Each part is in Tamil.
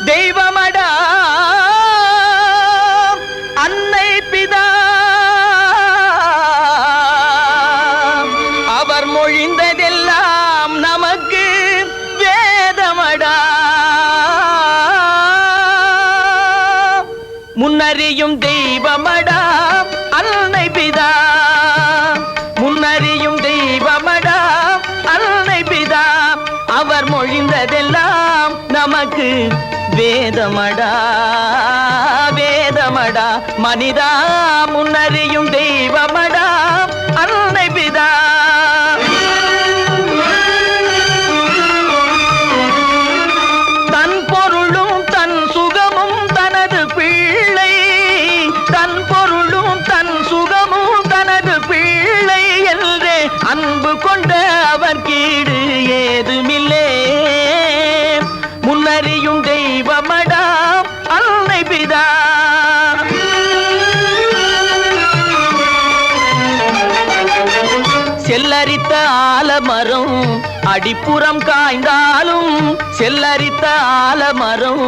தெய்வமடா அன்னை பிதா அவர் மொழிந்ததெல்லாம் நமக்கு வேதமடா முன்னறியும் தெய்வமடா அன்னை பிதா முன்னறியும் தெய்வமடா அன்னை பிதா அவர் மொழிந்ததெல்லாம் நமக்கு வேதமடா வேதமடா மனிதா முன்னறியும் தெய்வமடா அன்னை பிதா தன் பொருளும் தன் சுகமும் தனது பிள்ளை தன் பொருளும் தன் சுகமும் தனது பிள்ளை என்றே அன்பு கொண்ட அவர் கீடு ஏதுமில்லே முன்னறியும் தெய்வமடா அன்னை பிதா செல்லரித்த ஆலமரம் அடிப்புறம் காய்ந்தாலும் செல்லரித்த ஆலமரம்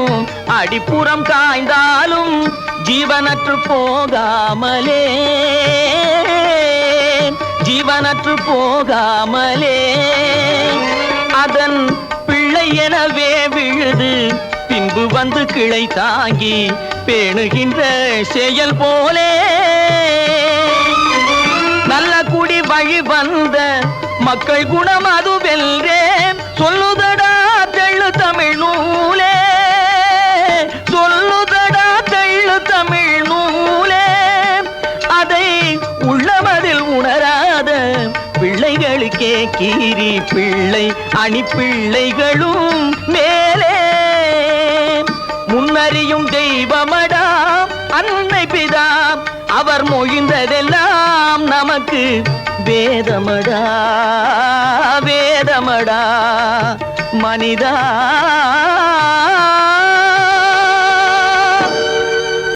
அடிப்புறம் காய்ந்தாலும் ஜீவனற்று போகாமலே ஜீவனற்று போகாமலே அதன் பிள்ளை எனவே விழுது பின்பு வந்து கிளை தாங்கி பேணுகின்ற செயல் போலே நல்ல குடி வழி வந்த மக்கள் குணம் அது வெல்றே சொல்லுதடா தெள்ளு தமிழ் நூலே சொல்லுதடா தெள்ளு தமிழ் நூலே அதை உள்ளமதில் உணராத பிள்ளைகளுக்கே கீரி பிள்ளை அணி பிள்ளைகளும் மேலே முன்னறியும் தெய்வமடா அன்னை பிதா அவர் மொழிந்ததெல்லாம் நமக்கு வேதமடா வேதமடா மனிதா